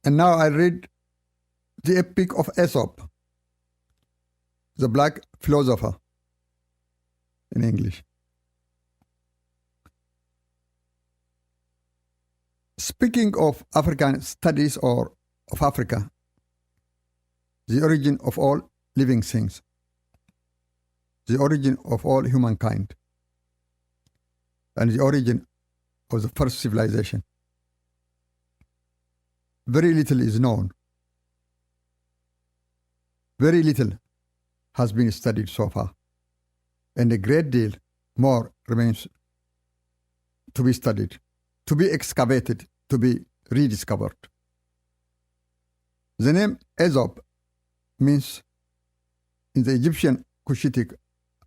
And now I read the epic of Aesop, the black philosopher, in English. Speaking of African studies or of Africa, the origin of all living things, the origin of all humankind, and the origin of the first civilization, very little is known. Very little has been studied so far, and a great deal more remains to be studied, to be excavated, to be rediscovered. The name Aesop means, in the Egyptian-Cushitic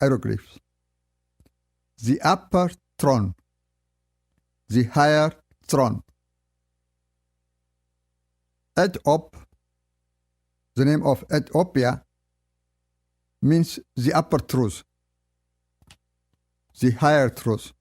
hieroglyphs, the upper throne, the higher throne. Aethop, the name of Aethopia, means the upper truth, the higher truth.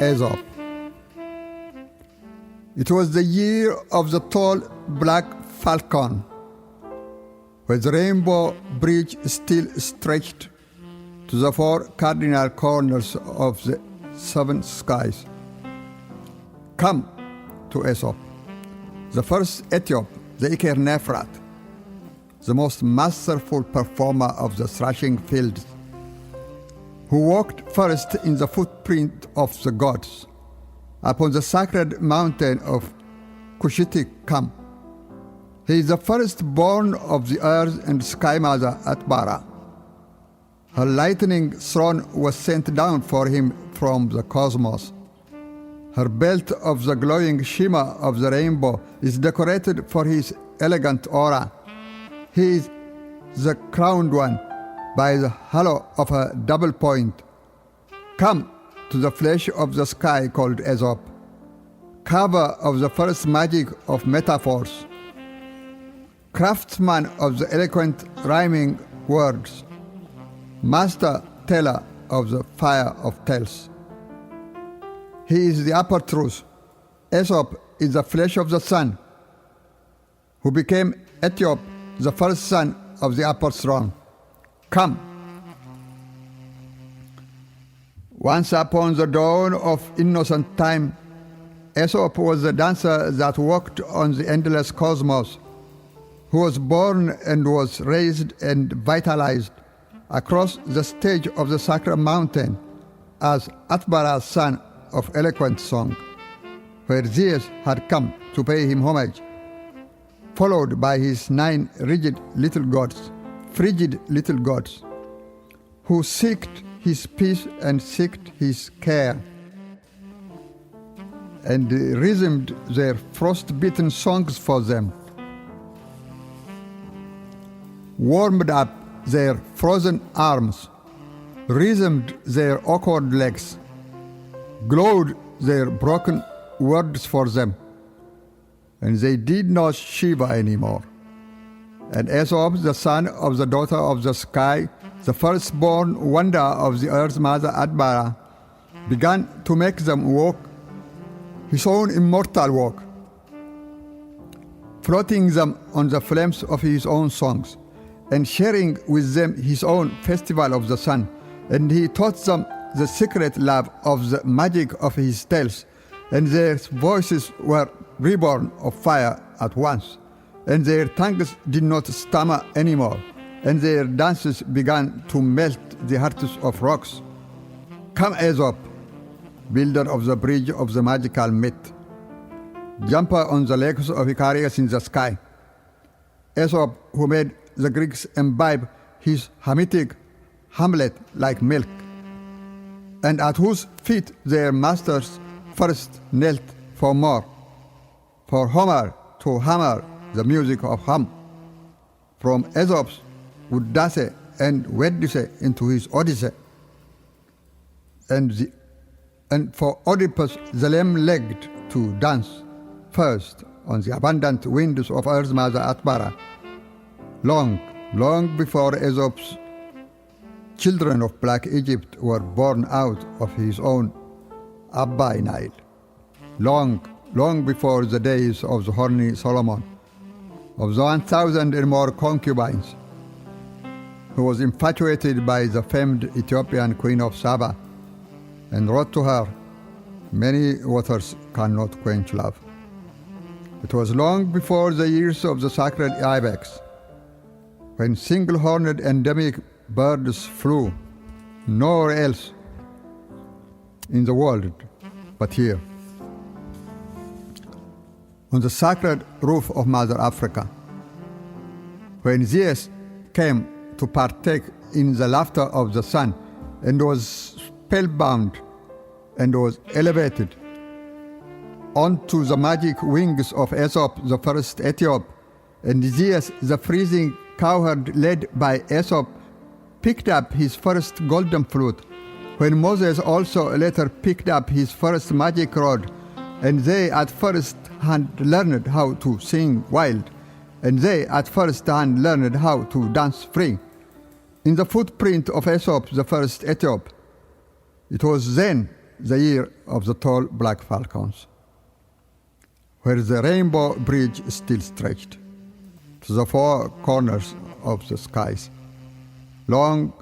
Aesop. It was the year of the tall black falcon, where the rainbow bridge still stretched to the four cardinal corners of the seven skies. Come to Aesop, the first Aethop, the Iker-Nephrat, the most masterful performer of the thrashing fields, who walked first in the footprint of the gods upon the sacred mountain of Cushitic. Come. He is the firstborn of the earth and sky mother Atbara. Her lightning throne was sent down for him from the cosmos. Her belt of the glowing shimmer of the rainbow is decorated for his elegant aura. He is the crowned one by the halo of a double point. Come to the flesh of the sky called Aesop, carver of the first magic of metaphors, craftsman of the eloquent rhyming words, master teller of the fire of tales. He is the upper truth. Aesop is the flesh of the sun, who became Aethop, the first son of the upper throne. Come. Once upon the dawn of innocent time, Aesop was the dancer that walked on the endless cosmos, who was born and was raised and vitalized across the stage of the sacred mountain as Atbara's son of eloquent song, where Zeus had come to pay him homage, followed by his 9 rigid little gods, frigid little gods, who seeked his peace and seeked his care, and resumed their frost-bitten songs for them, warmed up their frozen arms, resumed their awkward legs, glowed their broken words for them, and they did not shiver anymore. And Aesop, the son of the daughter of the sky, the firstborn wonder of the earth's mother Atbara, began to make them walk his own immortal walk, floating them on the flames of his own songs, and sharing with them his own festival of the sun. And he taught them the secret love of the magic of his tales, and their voices were reborn of fire at once, and their tongues did not stammer anymore, and their dances began to melt the hearts of rocks. Come, Aesop, builder of the bridge of the magical myth, jumper on the legs of Icarus in the sky. Aesop, who made the Greeks imbibe his Hamitic Hamlet like milk, and at whose feet their masters first knelt for more, for Homer to hammer the music of hum. from Aesop's Odyssey and Odyssey into his Odyssey, and for Oedipus the lame-legged to dance first on the abundant winds of Earth's mother Atbara, long before Aesop's children of Black Egypt were born out of his own Abba Nile, long before the days of the horny Solomon, of the 1,000 and more concubines, who was infatuated by the famed Ethiopian queen of Saba and wrote to her, "Many waters cannot quench love." It was long before the years of the sacred ibex, when single-horned endemic birds flew nowhere else in the world but here, on the sacred roof of Mother Africa, when Zeus came to partake in the laughter of the sun and was spellbound and was elevated onto the magic wings of Aesop, the first Aethop, and Zeus, the freezing cowherd led by Aesop, picked up his first golden flute, when Moses also later picked up his first magic rod, and they at first hand learned how to sing wild, and they at first hand learned how to dance free. In the footprint of Aesop, the first Aethop, it was then the year of the tall black falcons, where the rainbow bridge still stretched to the four corners of the skies, long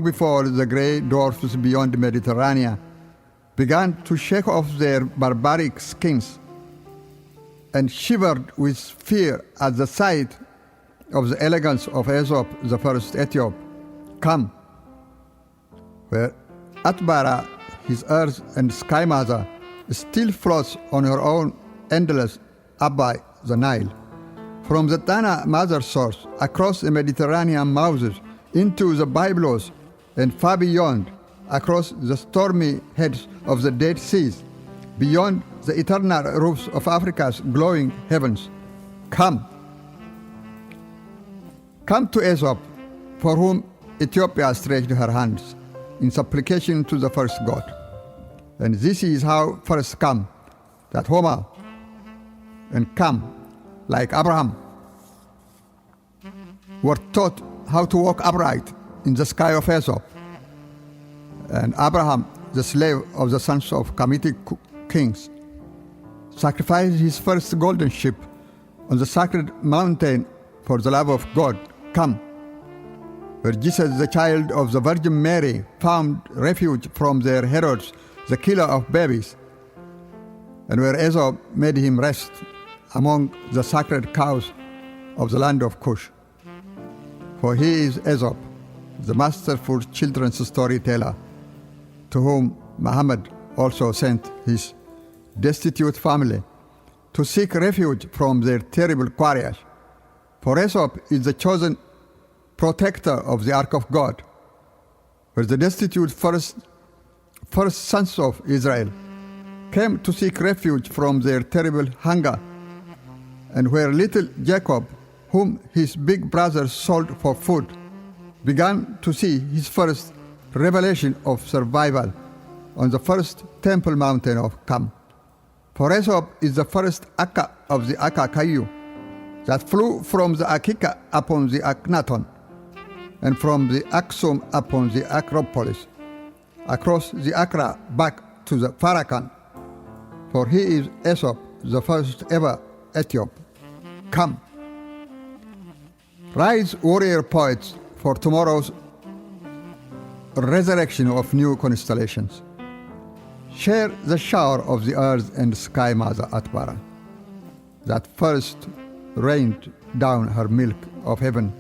before the grey dwarfs beyond the Mediterranean began to shake off their barbaric skins and shivered with fear at the sight of the elegance of Aesop, the first Aethop. Come, where Atbara, his earth and sky mother, still floats on her own endless Abba, the Nile, from the Tana mother source across the Mediterranean mouths into the Byblos and far beyond, across the stormy heads of the Dead Seas, beyond the eternal roofs of Africa's glowing heavens. Come to Aesop, for whom Ethiopia stretched her hands in supplication to the first god. And this is how first come, that Homer, and come, like Abraham, were taught how to walk upright in the sky of Aesop. And Abraham, the slave of the sons of Kemetic kings, sacrificed his first golden sheep on the sacred mountain for the love of God. Come, where Jesus, the child of the Virgin Mary, found refuge from their Herods, the killer of babies, and where Aesop made him rest among the sacred cows of the land of Cush. For he is Aesop, the masterful children's storyteller, to whom Muhammad also sent his destitute family to seek refuge from their terrible quarries. For Aesop is the chosen protector of the Ark of God, where the destitute first sons of Israel came to seek refuge from their terrible hunger, and where little Jacob, whom his big brothers sold for food, began to see his first revelation of survival on the first temple mountain of Kam. For Aesop is the first Akka of the Akka Kayu that flew from the Akika upon the Akhenaton, and from the Aksum upon the Acropolis, across the Accra back to the Farrakhan. For he is Aesop, the first ever Aethop. Come. Rise, warrior poets, for tomorrow's resurrection of new constellations. Share the shower of the earth and sky mother Atbara, that first rained down her milk of heaven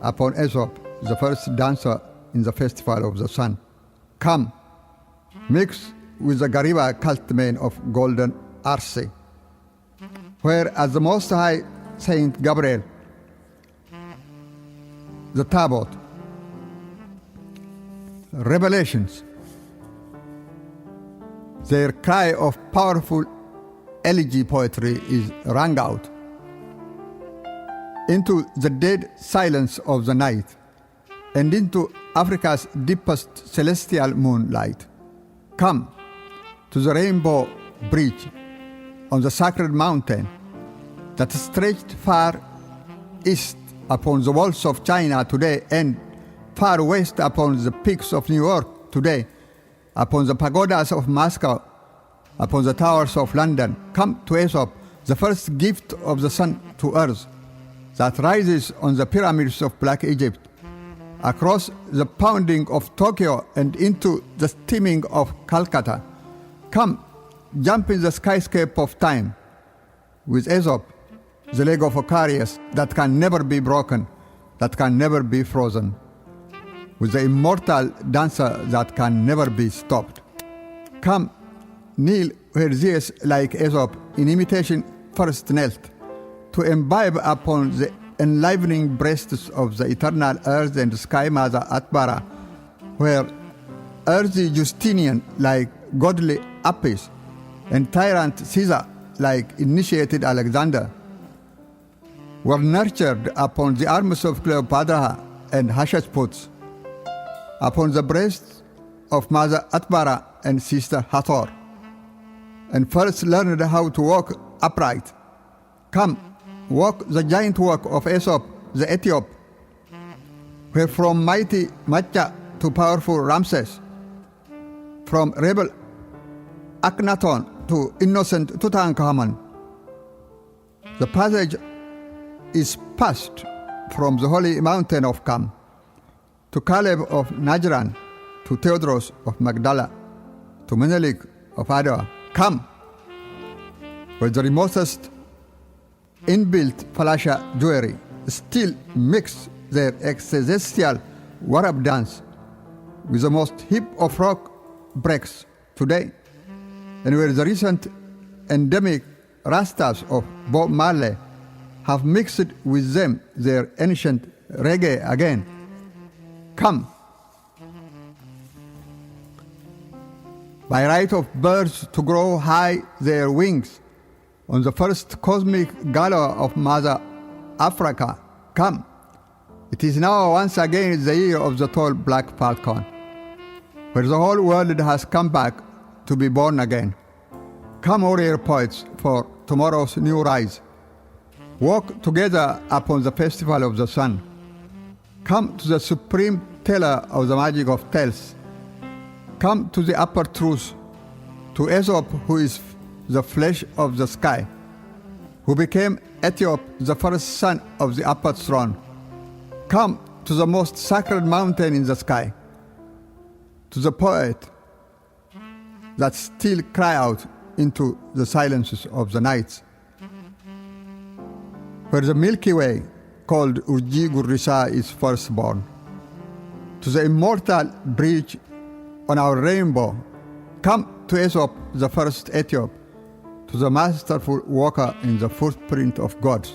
upon Aesop, the first dancer in the festival of the sun. Come, mix with the Gariba cult men of golden Arce, where as the Most High Saint Gabriel, the Tabot, revelations, their cry of powerful elegy poetry is rung out. into the dead silence of the night, and into Africa's deepest celestial moonlight. Come to the rainbow bridge on the sacred mountain that stretched far east upon the walls of China today, and far west upon the peaks of New York today, upon the pagodas of Moscow, upon the towers of London. Come to Aesop, the first gift of the sun to earth, that rises on the pyramids of Black Egypt, across the pounding of Tokyo and into the steaming of Calcutta. Come, jump in the skyscape of time with Aesop, the leg of Aquarius that can never be broken, that can never be frozen, with the immortal dancer that can never be stopped. Come, kneel where Zeus, like Aesop, in imitation first knelt, to imbibe upon the enlivening breasts of the eternal earth and sky mother Atbara, where earthy Justinian, like godly Apis, and tyrant Caesar, like initiated Alexander, were nurtured upon the arms of Cleopatra and Hatshepsut, upon the breasts of Mother Atbara and Sister Hathor, and first learned how to walk upright. Come, walk the giant walk of Aesop the Aethop, where from mighty Macha to powerful Ramses, from rebel Akhenaton to innocent Tutankhamun, the passage is passed from the holy mountain of Kam to Caleb of Najran, to Theodros of Magdala, to Menelik of Adwa. Come, where the remotest inbuilt fallacia jewelry still mix their existential warab dance with the most hip of rock breaks today, and where the recent endemic rastas of Bob Marley have mixed with them their ancient reggae again. Come, by right of birds to grow high their wings on the first cosmic gala of Mother Africa. Come, it is now once again the year of the tall black falcon, where the whole world has come back to be born again. Come, warrior poets, for tomorrow's new rise. Walk together upon the festival of the sun. Come to the supreme teller of the magic of tales. Come to the upper truth, to Aesop, who is the flesh of the sky, who became Aethop, the first son of the upper throne. Come to the most sacred mountain in the sky, to the poet that still cry out into the silences of the nights, where the Milky Way, called Urji Gurrisa, is first born. To the immortal bridge on our rainbow, come to Aesop, the first Aethop, to the masterful walker in the footprint of gods.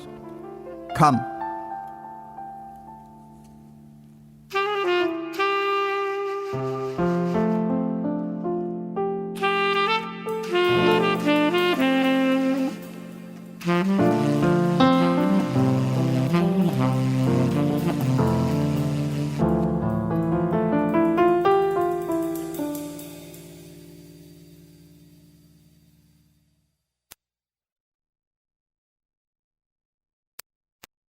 Come.